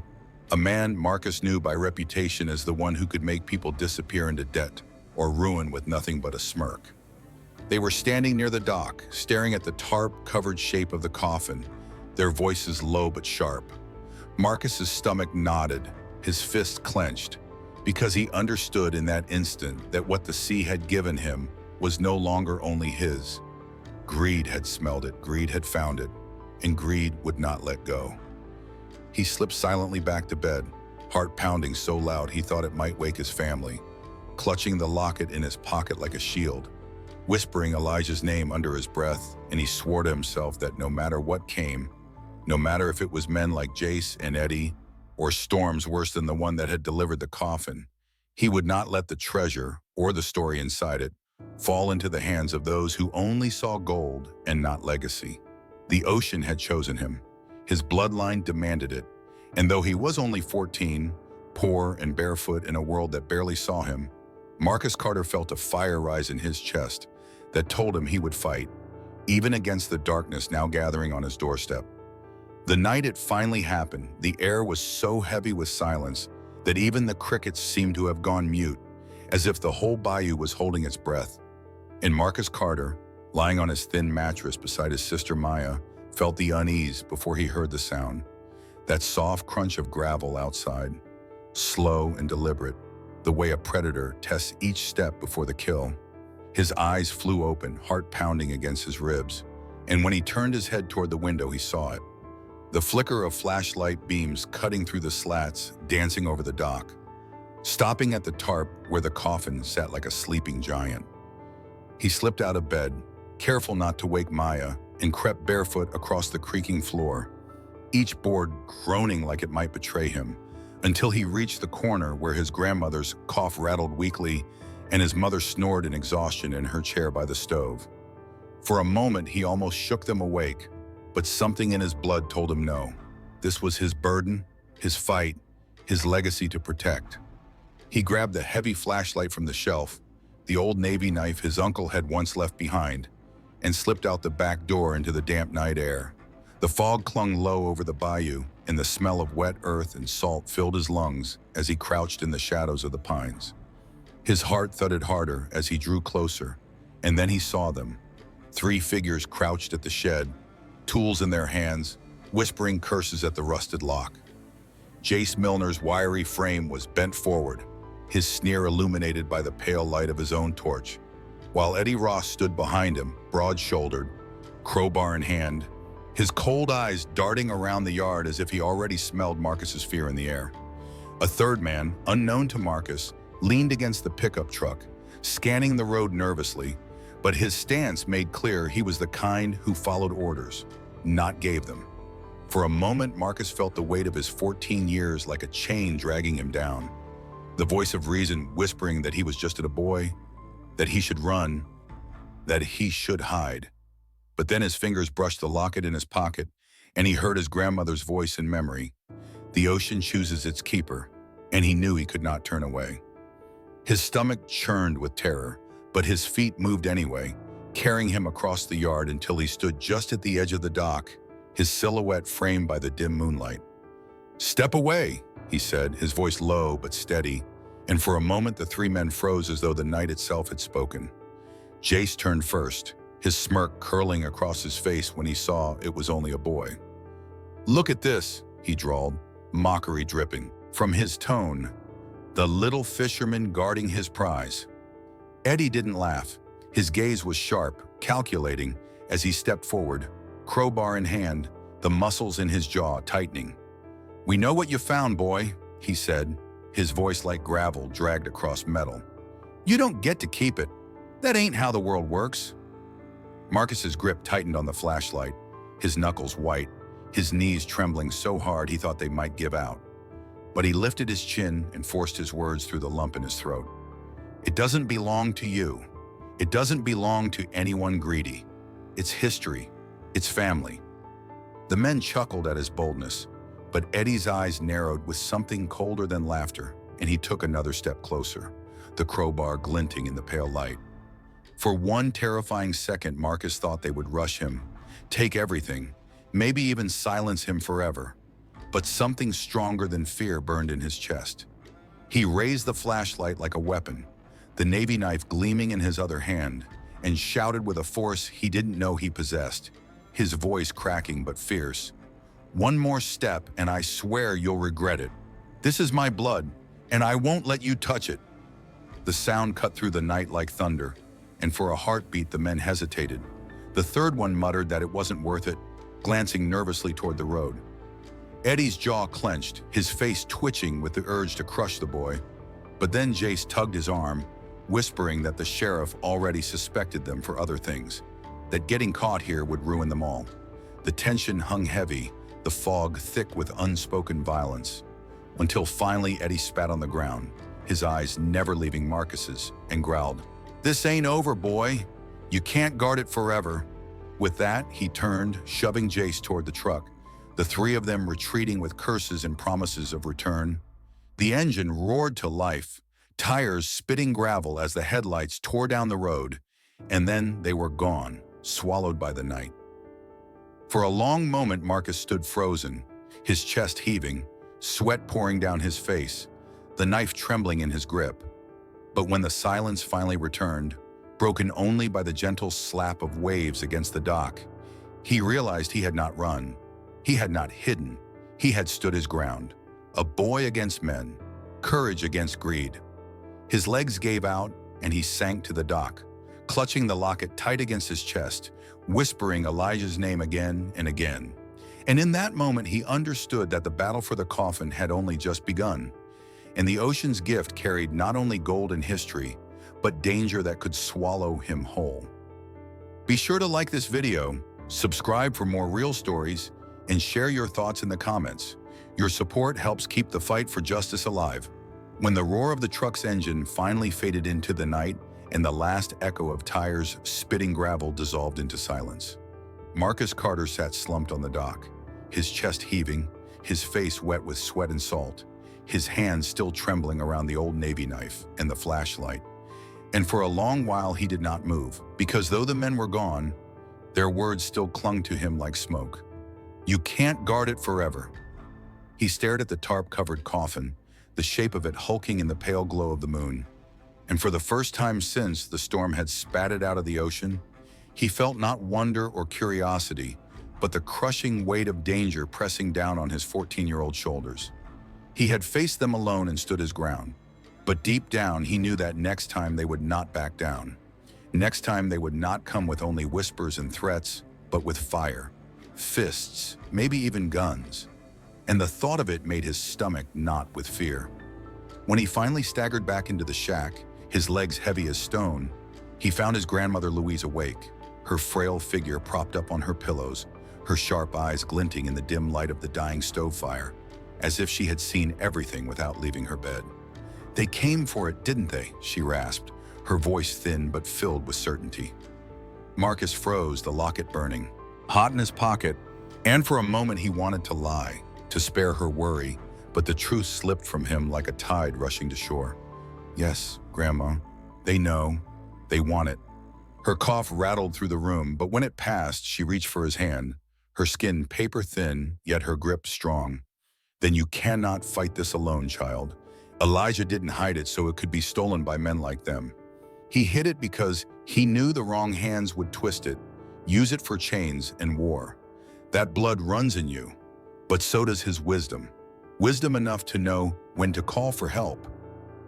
Speaker 1: a man Marcus knew by reputation as the one who could make people disappear into debt or ruin with nothing but a smirk. They were standing near the dock, staring at the tarp-covered shape of the coffin, their voices low but sharp. Marcus's stomach knotted, his fists clenched, because he understood in that instant that what the sea had given him was no longer only his. Greed had smelled it, greed had found it, and greed would not let go. He slipped silently back to bed, heart pounding so loud he thought it might wake his family, clutching the locket in his pocket like a shield, whispering Elijah's name under his breath, and he swore to himself that no matter what came, no matter if it was men like Jace and Eddie, or storms worse than the one that had delivered the coffin, he would not let the treasure, or the story inside it, fall into the hands of those who only saw gold and not legacy. The ocean had chosen him. His bloodline demanded it, and though he was only 14, poor and barefoot in a world that barely saw him, Marcus Carter felt a fire rise in his chest that told him he would fight, even against the darkness now gathering on his doorstep. The night it finally happened, the air was so heavy with silence that even the crickets seemed to have gone mute, as if the whole bayou was holding its breath. And Marcus Carter, lying on his thin mattress beside his sister Maya, felt the unease before he heard the sound, that soft crunch of gravel outside, slow and deliberate, the way a predator tests each step before the kill. His eyes flew open, heart pounding against his ribs, and when he turned his head toward the window, he saw it. The flicker of flashlight beams cutting through the slats, dancing over the dock, stopping at the tarp where the coffin sat like a sleeping giant. He slipped out of bed, careful not to wake Maya, and crept barefoot across the creaking floor, each board groaning like it might betray him, until he reached the corner where his grandmother's cough rattled weakly and his mother snored in exhaustion in her chair by the stove. For a moment, he almost shook them awake, but something in his blood told him no. This was his burden, his fight, his legacy to protect. He grabbed the heavy flashlight from the shelf, the old Navy knife his uncle had once left behind, and slipped out the back door into the damp night air. The fog clung low over the bayou, and the smell of wet earth and salt filled his lungs as he crouched in the shadows of the pines. His heart thudded harder as he drew closer, and then he saw them. 3 figures crouched at the shed, tools in their hands, whispering curses at the rusted lock. Jace Milner's wiry frame was bent forward, his sneer illuminated by the pale light of his own torch, while Eddie Ross stood behind him, broad-shouldered, crowbar in hand, his cold eyes darting around the yard as if he already smelled Marcus's fear in the air. A third man, unknown to Marcus, leaned against the pickup truck, scanning the road nervously, but his stance made clear he was the kind who followed orders, not gave them. For a moment, Marcus felt the weight of his 14 years like a chain dragging him down, the voice of reason whispering that he was just a boy, that he should run, that he should hide. But then his fingers brushed the locket in his pocket, and he heard his grandmother's voice in memory. The ocean chooses its keeper, and he knew he could not turn away. His stomach churned with terror, but his feet moved anyway, carrying him across the yard until he stood just at the edge of the dock, his silhouette framed by the dim moonlight. "Step away," he said, his voice low but steady, and for a moment the 3 men froze as though the night itself had spoken. Jace turned first, his smirk curling across his face when he saw it was only a boy. "Look at this," he drawled, mockery dripping from his tone, the little fisherman guarding his prize. Eddie didn't laugh. His gaze was sharp, calculating, as he stepped forward, crowbar in hand, the muscles in his jaw tightening. "We know what you found, boy," he said, his voice like gravel dragged across metal. "You don't get to keep it. That ain't how the world works." Marcus's grip tightened on the flashlight, his knuckles white, his knees trembling so hard he thought they might give out. But he lifted his chin and forced his words through the lump in his throat. "It doesn't belong to you. It doesn't belong to anyone greedy. It's history. It's family." The men chuckled at his boldness, but Eddie's eyes narrowed with something colder than laughter, and he took another step closer, the crowbar glinting in the pale light. For one terrifying second, Marcus thought they would rush him, take everything, maybe even silence him forever. But something stronger than fear burned in his chest. He raised the flashlight like a weapon, the Navy knife gleaming in his other hand, and shouted with a force he didn't know he possessed, his voice cracking but fierce. "One more step and I swear you'll regret it. This is my blood, and I won't let you touch it." The sound cut through the night like thunder, and for a heartbeat the men hesitated. The third one muttered that it wasn't worth it, glancing nervously toward the road. Eddie's jaw clenched, his face twitching with the urge to crush the boy. But then Jace tugged his arm, whispering that the sheriff already suspected them for other things, that getting caught here would ruin them all. The tension hung heavy, the fog thick with unspoken violence, until finally Eddie spat on the ground, his eyes never leaving Marcus's, and growled, "This ain't over, boy. You can't guard it forever." With that, he turned, shoving Jace toward the truck, the three of them retreating with curses and promises of return. The engine roared to life, tires spitting gravel as the headlights tore down the road, and then they were gone, swallowed by the night. For a long moment, Marcus stood frozen, his chest heaving, sweat pouring down his face, the knife trembling in his grip. But when the silence finally returned, broken only by the gentle slap of waves against the dock, he realized he had not run. He had not hidden. He had stood his ground. A boy against men, courage against greed. His legs gave out, and he sank to the dock, clutching the locket tight against his chest, whispering Elijah's name again and again. And in that moment, he understood that the battle for the coffin had only just begun, and the ocean's gift carried not only gold and history, but danger that could swallow him whole. Be sure to like this video, subscribe for more real stories, and share your thoughts in the comments. Your support helps keep the fight for justice alive. When the roar of the truck's engine finally faded into the night and the last echo of tires spitting gravel dissolved into silence, Marcus Carter sat slumped on the dock, his chest heaving, his face wet with sweat and salt, his hands still trembling around the old Navy knife and the flashlight. And for a long while he did not move, because though the men were gone, their words still clung to him like smoke. "You can't guard it forever." He stared at the tarp-covered coffin, the shape of it hulking in the pale glow of the moon. And for the first time since the storm had spat it out of the ocean, he felt not wonder or curiosity, but the crushing weight of danger pressing down on his 14-year-old shoulders. He had faced them alone and stood his ground. But deep down, he knew that next time they would not back down. Next time they would not come with only whispers and threats, but with fire, fists, maybe even guns. And the thought of it made his stomach knot with fear. When he finally staggered back into the shack, his legs heavy as stone, he found his grandmother Louise awake, her frail figure propped up on her pillows, her sharp eyes glinting in the dim light of the dying stove fire, as if she had seen everything without leaving her bed. "They came for it, didn't they?" she rasped, her voice thin but filled with certainty. Marcus froze, the locket burning, hot in his pocket, and for a moment he wanted to lie, to spare her worry, but the truth slipped from him like a tide rushing to shore. "Yes, Grandma, they know. They want it." Her cough rattled through the room, but when it passed, she reached for his hand, her skin paper-thin, yet her grip strong. "Then you cannot fight this alone, child. Elijah didn't hide it so it could be stolen by men like them. He hid it because he knew the wrong hands would twist it, use it for chains and war. That blood runs in you, but so does his wisdom. Wisdom enough to know when to call for help."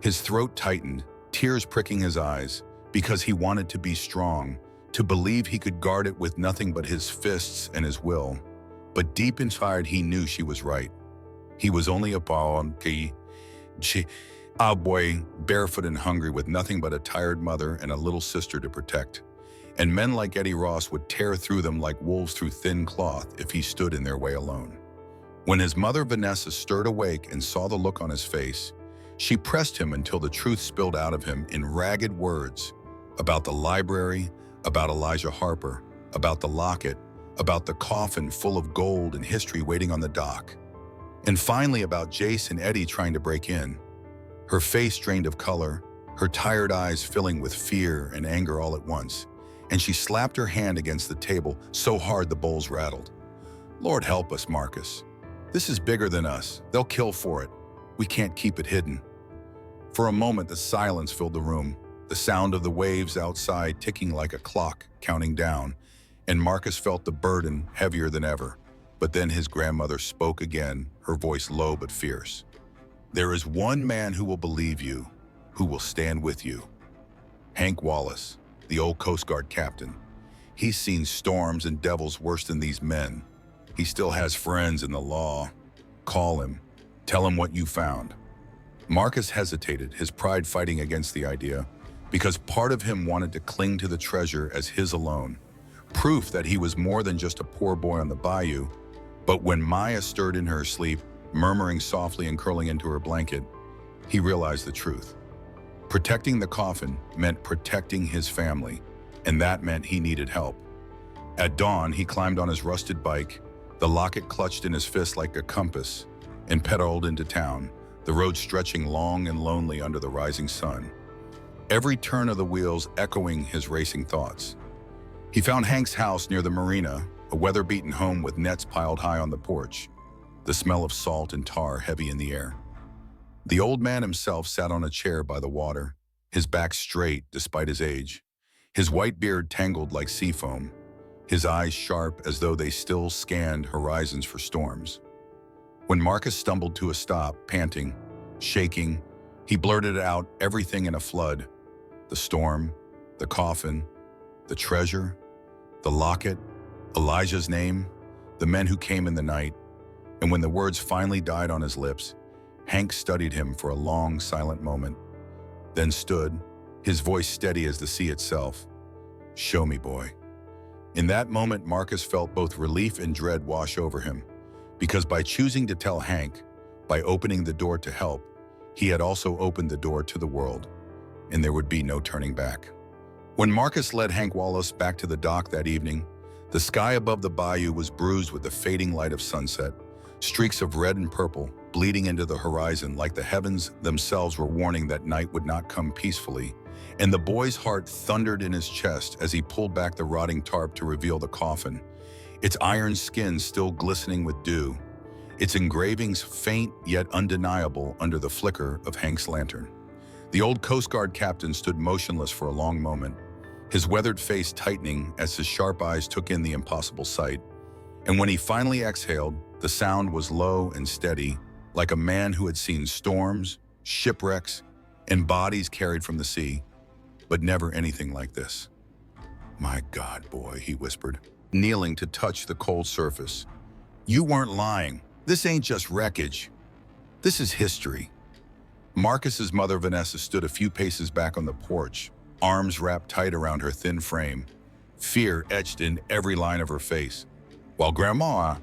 Speaker 1: His throat tightened, tears pricking his eyes, because he wanted to be strong, to believe he could guard it with nothing but his fists and his will. But deep inside, he knew she was right. He was only a boy, barefoot and hungry with nothing but a tired mother and a little sister to protect. And men like Eddie Ross would tear through them like wolves through thin cloth if he stood in their way alone. When his mother Vanessa stirred awake and saw the look on his face, she pressed him until the truth spilled out of him in ragged words about the library, about Elijah Harper, about the locket, about the coffin full of gold and history waiting on the dock, and finally about Jace and Eddie trying to break in. Her face drained of color, her tired eyes filling with fear and anger all at once, and she slapped her hand against the table so hard the bowls rattled. Lord help us, Marcus. This is bigger than us. They'll kill for it. We can't keep it hidden. For a moment, the silence filled the room, the sound of the waves outside ticking like a clock, counting down, and Marcus felt the burden heavier than ever. But then his grandmother spoke again, her voice low but fierce. There is one man who will believe you, who will stand with you. Hank Wallace, the old Coast Guard captain. He's seen storms and devils worse than these men. He still has friends in the law. Call him. Tell him what you found. Marcus hesitated, his pride fighting against the idea, because part of him wanted to cling to the treasure as his alone. Proof that he was more than just a poor boy on the bayou. But when Maya stirred in her sleep, murmuring softly and curling into her blanket, he realized the truth. Protecting the coffin meant protecting his family, and that meant he needed help. At dawn, he climbed on his rusted bike, the locket clutched in his fist like a compass, and pedaled into town, the road stretching long and lonely under the rising sun. Every turn of the wheels echoing his racing thoughts. He found Hank's house near the marina, a weather-beaten home with nets piled high on the porch, the smell of salt and tar heavy in the air. The old man himself sat on a chair by the water, his back straight despite his age, his white beard tangled like sea foam, his eyes sharp as though they still scanned horizons for storms. When Marcus stumbled to a stop, panting, shaking, he blurted out everything in a flood. The storm, the coffin, the treasure, the locket, Elijah's name, the men who came in the night. And when the words finally died on his lips, Hank studied him for a long, silent moment, then stood, his voice steady as the sea itself. Show me, boy. In that moment, Marcus felt both relief and dread wash over him, because by choosing to tell Hank, by opening the door to help, he had also opened the door to the world, and there would be no turning back. When Marcus led Hank Wallace back to the dock that evening, the sky above the bayou was bruised with the fading light of sunset, streaks of red and purple bleeding into the horizon like the heavens themselves were warning that night would not come peacefully, and the boy's heart thundered in his chest as he pulled back the rotting tarp to reveal the coffin, its iron skin still glistening with dew, its engravings faint yet undeniable under the flicker of Hank's lantern. The old Coast Guard captain stood motionless for a long moment, his weathered face tightening as his sharp eyes took in the impossible sight. And when he finally exhaled, the sound was low and steady, like a man who had seen storms, shipwrecks, and bodies carried from the sea, but never anything like this. My God, boy, he whispered, kneeling to touch the cold surface. You weren't lying. This ain't just wreckage. This is history. Marcus's mother, Vanessa, stood a few paces back on the porch, arms wrapped tight around her thin frame, fear etched in every line of her face, while Grandma,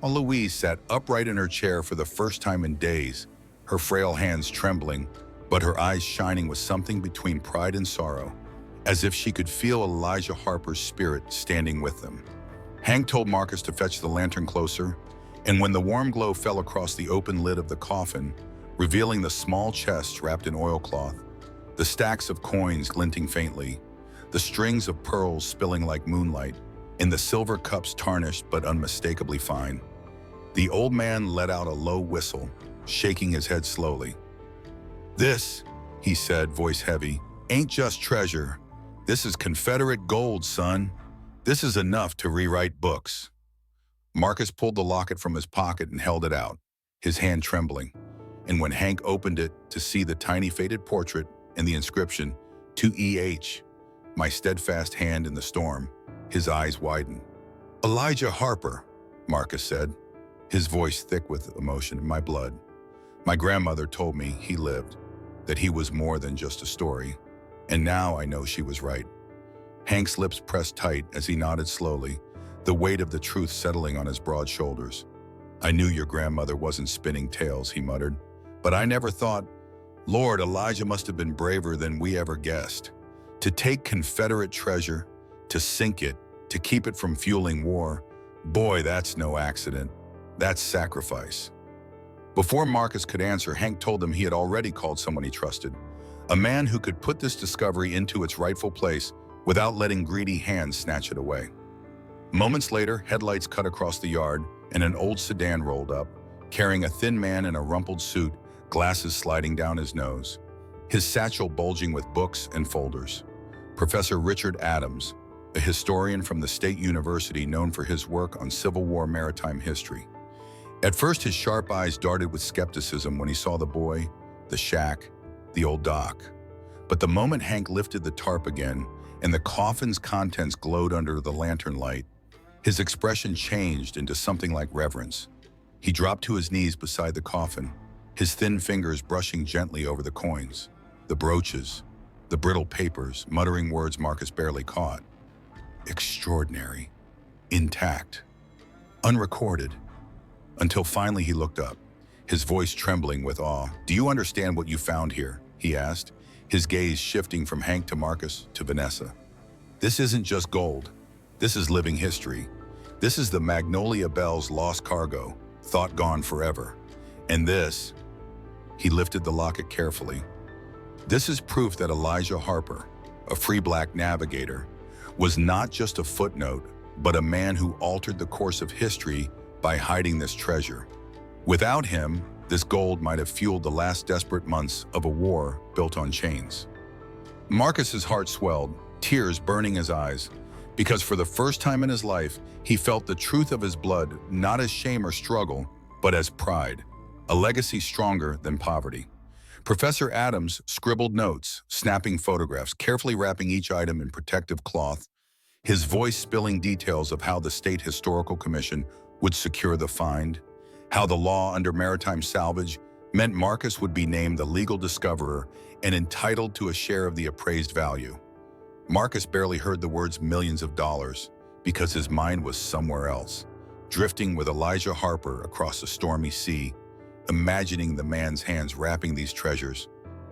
Speaker 1: Louise, sat upright in her chair for the first time in days, her frail hands trembling, but her eyes shining with something between pride and sorrow, as if she could feel Elijah Harper's spirit standing with them. Hank told Marcus to fetch the lantern closer, and when the warm glow fell across the open lid of the coffin, revealing the small chest wrapped in oilcloth, the stacks of coins glinting faintly, the strings of pearls spilling like moonlight, and the silver cups tarnished but unmistakably fine, the old man let out a low whistle, shaking his head slowly. This, he said, voice heavy, ain't just treasure. This is Confederate gold, son. This is enough to rewrite books. Marcus pulled the locket from his pocket and held it out, his hand trembling. And when Hank opened it to see the tiny faded portrait and the inscription, "To E.H., my steadfast hand in the storm," his eyes widened. Elijah Harper, Marcus said, his voice thick with emotion. My blood. My grandmother told me he lived, that he was more than just a story. And now I know she was right. Hank's lips pressed tight as he nodded slowly, the weight of the truth settling on his broad shoulders. I knew your grandmother wasn't spinning tales, he muttered. But I never thought, Lord, Elijah must have been braver than we ever guessed. To take Confederate treasure, to sink it, to keep it from fueling war, boy, that's no accident. That's sacrifice. Before Marcus could answer, Hank told him he had already called someone he trusted, a man who could put this discovery into its rightful place without letting greedy hands snatch it away. Moments later, headlights cut across the yard and an old sedan rolled up, carrying a thin man in a rumpled suit, glasses sliding down his nose, his satchel bulging with books and folders. Professor Richard Adams, a historian from the State University known for his work on Civil War maritime history. At first, his sharp eyes darted with skepticism when he saw the boy, the shack, the old dock. But the moment Hank lifted the tarp again and the coffin's contents glowed under the lantern light, his expression changed into something like reverence. He dropped to his knees beside the coffin, his thin fingers brushing gently over the coins, the brooches, the brittle papers, muttering words Marcus barely caught. Extraordinary, intact, unrecorded, until finally he looked up, his voice trembling with awe. Do you understand what you found here? He asked, his gaze shifting from Hank to Marcus to Vanessa. This isn't just gold. This is living history. This is the Magnolia Bell's lost cargo, thought gone forever. And this, he lifted the locket carefully. This is proof that Elijah Harper, a free black navigator, was not just a footnote, but a man who altered the course of history by hiding this treasure. Without him, this gold might have fueled the last desperate months of a war built on chains. Marcus's heart swelled, tears burning his eyes, because for the first time in his life, he felt the truth of his blood, not as shame or struggle, but as pride, a legacy stronger than poverty. Professor Adams scribbled notes, snapping photographs, carefully wrapping each item in protective cloth, his voice spilling details of how the State Historical Commission would secure the find, how the law under maritime salvage meant Marcus would be named the legal discoverer and entitled to a share of the appraised value. Marcus barely heard the words millions of dollars because his mind was somewhere else, drifting with Elijah Harper across a stormy sea, imagining the man's hands wrapping these treasures,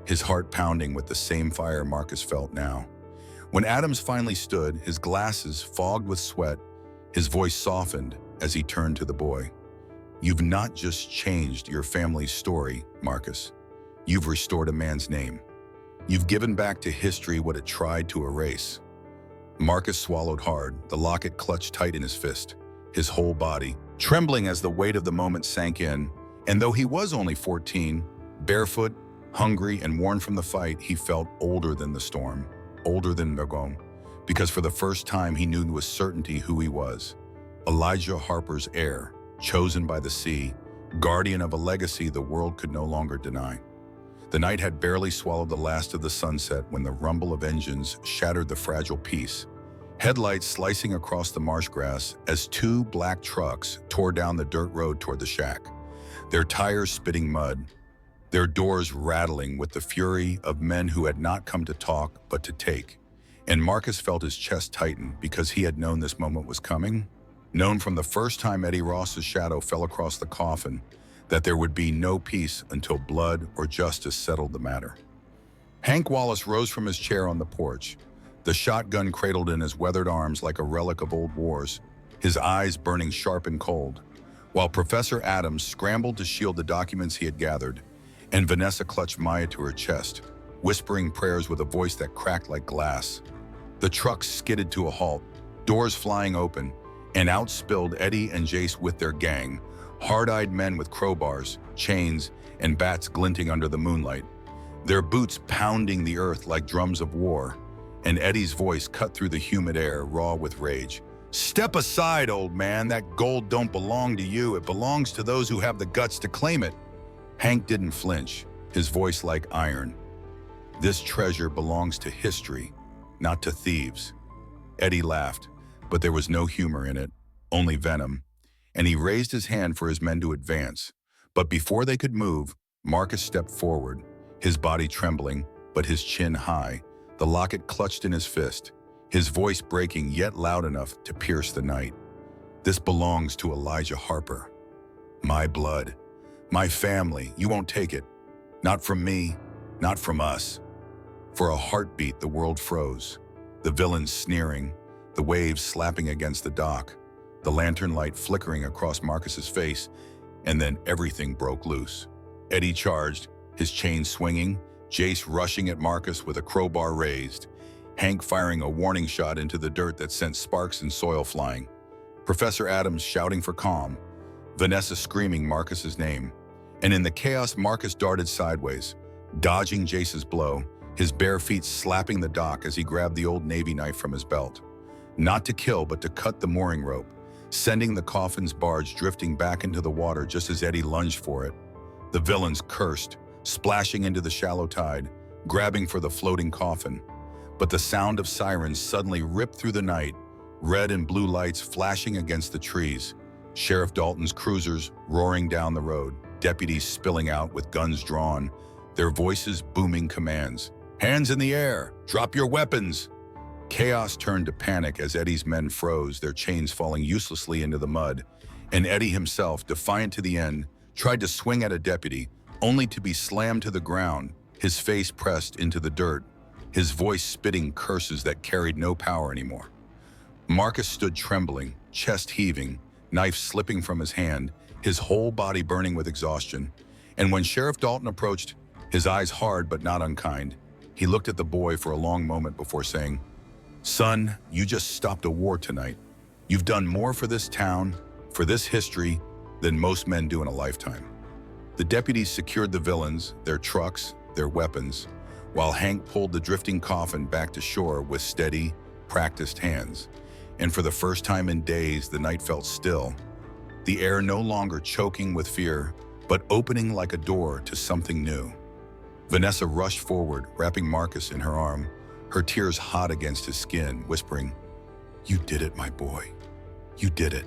Speaker 1: his heart pounding with the same fire Marcus felt now. When Adams finally stood, his glasses fogged with sweat, his voice softened as he turned to the boy. You've not just changed your family's story, Marcus. You've restored a man's name. You've given back to history what it tried to erase. Marcus swallowed hard, the locket clutched tight in his fist, his whole body trembling as the weight of the moment sank in. And though he was only 14, barefoot, hungry, and worn from the fight, he felt older than the storm, older than Nogom, because for the first time he knew with certainty who he was. Elijah Harper's heir, chosen by the sea, guardian of a legacy the world could no longer deny. The night had barely swallowed the last of the sunset when the rumble of engines shattered the fragile peace, headlights slicing across the marsh grass as two black trucks tore down the dirt road toward the shack, their tires spitting mud, their doors rattling with the fury of men who had not come to talk but to take. And Marcus felt his chest tighten because he had known this moment was coming, known from the first time Eddie Ross's shadow fell across the coffin that there would be no peace until blood or justice settled the matter. Hank Wallace rose from his chair on the porch, the shotgun cradled in his weathered arms like a relic of old wars, his eyes burning sharp and cold, while Professor Adams scrambled to shield the documents he had gathered, and Vanessa clutched Maya to her chest, whispering prayers with a voice that cracked like glass. The truck skidded to a halt, doors flying open, and out spilled Eddie and Jace with their gang, hard-eyed men with crowbars, chains, and bats glinting under the moonlight, their boots pounding the earth like drums of war, and Eddie's voice cut through the humid air, raw with rage. Step aside, old man. That gold don't belong to you. It belongs to those who have the guts to claim it. Hank didn't flinch, his voice like iron. This treasure belongs to history, not to thieves. Eddie laughed, but there was no humor in it, only venom. and he raised his hand for his men to advance. But before they could move, Marcus stepped forward, his body trembling, but his chin high, the locket clutched in his fist, his voice breaking yet loud enough to pierce the night. "This belongs to Elijah Harper. My blood, my family, you won't take it. Not from me, not from us." For a heartbeat, the world froze, the villains sneering, the waves slapping against the dock, the lantern light flickering across Marcus's face, and then everything broke loose. Eddie charged, his chain swinging, Jace rushing at Marcus with a crowbar raised, Hank firing a warning shot into the dirt that sent sparks and soil flying, Professor Adams shouting for calm, Vanessa screaming Marcus's name. And in the chaos, Marcus darted sideways, dodging Jace's blow, his bare feet slapping the dock as he grabbed the old Navy knife from his belt. Not to kill, but to cut the mooring rope, sending the Coffin's barge drifting back into the water just as Eddie lunged for it. The villains cursed, splashing into the shallow tide, grabbing for the floating Coffin. But the sound of sirens suddenly ripped through the night, red and blue lights flashing against the trees, Sheriff Dalton's cruisers roaring down the road, deputies spilling out with guns drawn, their voices booming commands. "Hands in the air! Drop your weapons!" Chaos turned to panic as Eddie's men froze, their chains falling uselessly into the mud, and Eddie himself, defiant to the end, tried to swing at a deputy, only to be slammed to the ground, his face pressed into the dirt, his voice spitting curses that carried no power anymore. Marcus stood trembling, chest heaving, knife slipping from his hand, his whole body burning with exhaustion. And when Sheriff Dalton approached, his eyes hard but not unkind, he looked at the boy for a long moment before saying, "Son, you just stopped a war tonight. You've done more for this town, for this history, than most men do in a lifetime." The deputies secured the villains, their trucks, their weapons, while Hank pulled the drifting Coffin back to shore with steady, practiced hands. And for the first time in days, the night felt still, the air no longer choking with fear, but opening like a door to something new. Vanessa rushed forward, wrapping Marcus in her arm, her tears hot against his skin, whispering, "You did it, my boy. You did it."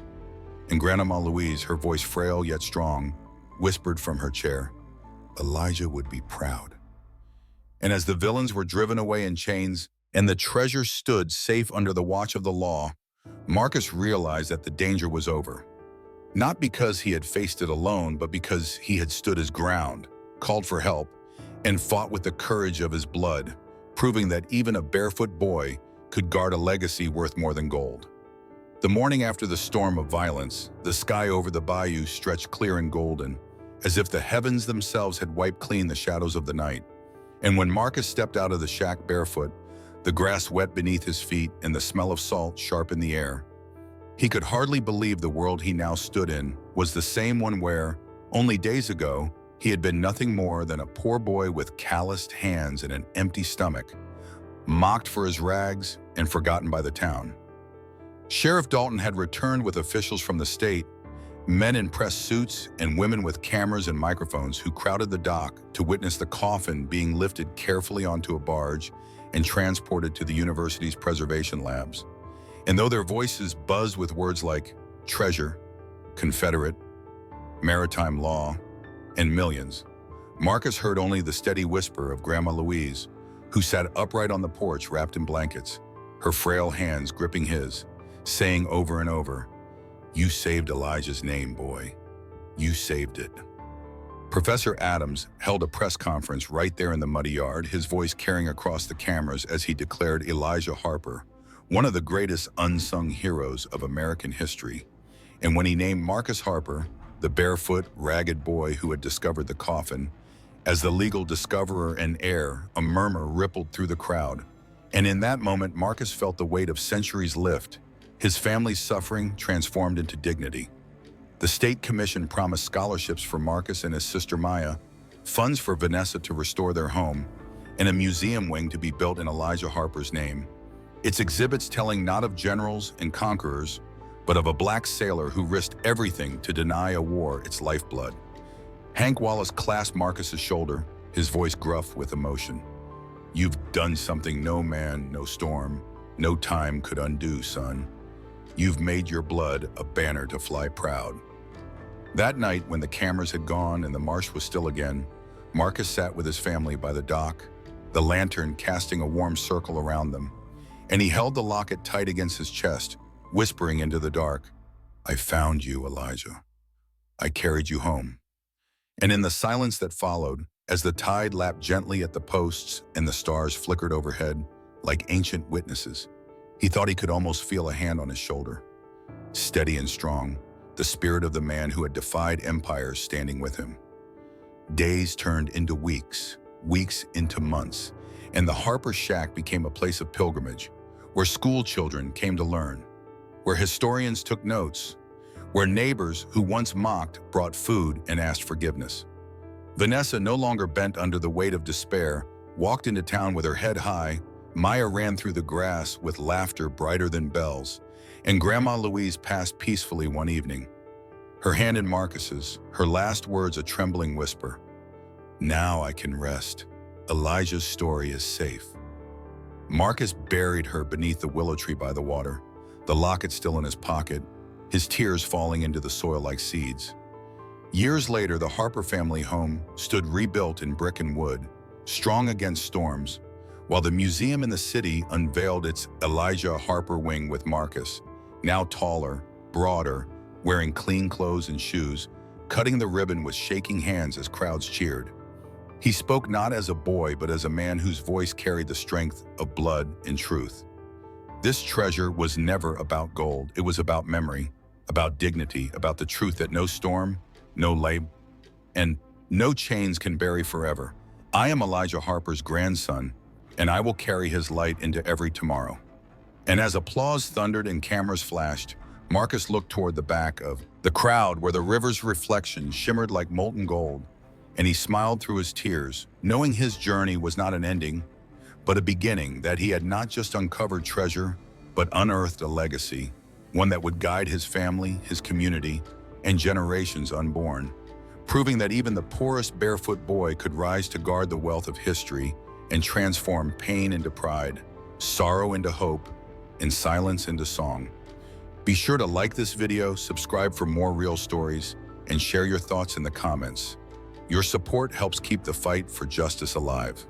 Speaker 1: And Grandma Louise, her voice frail yet strong, whispered from her chair, "Elijah would be proud." And as the villains were driven away in chains, and the treasure stood safe under the watch of the law, Marcus realized that the danger was over. Not because he had faced it alone, but because he had stood his ground, called for help, and fought with the courage of his blood, proving that even a barefoot boy could guard a legacy worth more than gold. The morning after the storm of violence, the sky over the bayou stretched clear and golden, as if the heavens themselves had wiped clean the shadows of the night. And when Marcus stepped out of the shack barefoot, the grass wet beneath his feet and the smell of salt sharp in the air, he could hardly believe the world he now stood in was the same one where, only days ago, he had been nothing more than a poor boy with calloused hands and an empty stomach, mocked for his rags and forgotten by the town. Sheriff Dalton had returned with officials from the state, men in press suits and women with cameras and microphones who crowded the dock to witness the Coffin being lifted carefully onto a barge and transported to the university's preservation labs. And though their voices buzzed with words like treasure, Confederate, maritime law, and millions, Marcus heard only the steady whisper of Grandma Louise, who sat upright on the porch wrapped in blankets, her frail hands gripping his, saying over and over, "You saved Elijah's name, boy. You saved it." Professor Adams held a press conference right there in the muddy yard, his voice carrying across the cameras as he declared Elijah Harper one of the greatest unsung heroes of American history. And when he named Marcus Harper, the barefoot, ragged boy who had discovered the Coffin, as the legal discoverer and heir, a murmur rippled through the crowd. And in that moment, Marcus felt the weight of centuries lift, his family's suffering transformed into dignity. The state commission promised scholarships for Marcus and his sister Maya, funds for Vanessa to restore their home, and a museum wing to be built in Elijah Harper's name. Its exhibits telling not of generals and conquerors, but of a black sailor who risked everything to deny a war its lifeblood. Hank Wallace clasped Marcus's shoulder, his voice gruff with emotion. "You've done something no man, no storm, no time could undo, son. You've made your blood a banner to fly proud. That night, when the cameras had gone and the marsh was still again, Marcus sat with his family by the dock, the lantern casting a warm circle around them, and he held the locket tight against his chest, whispering into the dark, "I found you, Elijah. I carried you home." And in the silence that followed, as the tide lapped gently at the posts and the stars flickered overhead like ancient witnesses, he thought he could almost feel a hand on his shoulder. Steady and strong, the spirit of the man who had defied empires standing with him. Days turned into weeks, weeks into months, and the Harper Shack became a place of pilgrimage, where school children came to learn, where historians took notes, where neighbors who once mocked brought food and asked forgiveness. Vanessa, no longer bent under the weight of despair, walked into town with her head high. Maya ran through the grass with laughter brighter than bells, and Grandma Louise passed peacefully one evening, her hand in Marcus's, her last words a trembling whisper. "Now I can rest. Elijah's story is safe." Marcus buried her beneath the willow tree by the water, the locket still in his pocket, his tears falling into the soil like seeds. Years later, the Harper family home stood rebuilt in brick and wood, strong against storms, while the museum in the city unveiled its Elijah Harper wing with Marcus, now taller, broader, wearing clean clothes and shoes, cutting the ribbon with shaking hands as crowds cheered. He spoke not as a boy, but as a man whose voice carried the strength of blood and truth. This treasure was never about gold. It was about memory, about dignity, about the truth that no storm, no label, and no chains can bury forever. I am Elijah Harper's grandson, and I will carry his light into every tomorrow. And as applause thundered and cameras flashed, Marcus looked toward the back of the crowd where the river's reflection shimmered like molten gold, and he smiled through his tears, knowing his journey was not an ending, but a beginning, that he had not just uncovered treasure, but unearthed a legacy, one that would guide his family, his community, and generations unborn, proving that even the poorest barefoot boy could rise to guard the wealth of history and transform pain into pride, sorrow into hope, and silence into song. Be sure to like this video, subscribe for more real stories, and share your thoughts in the comments. Your support helps keep the fight for justice alive.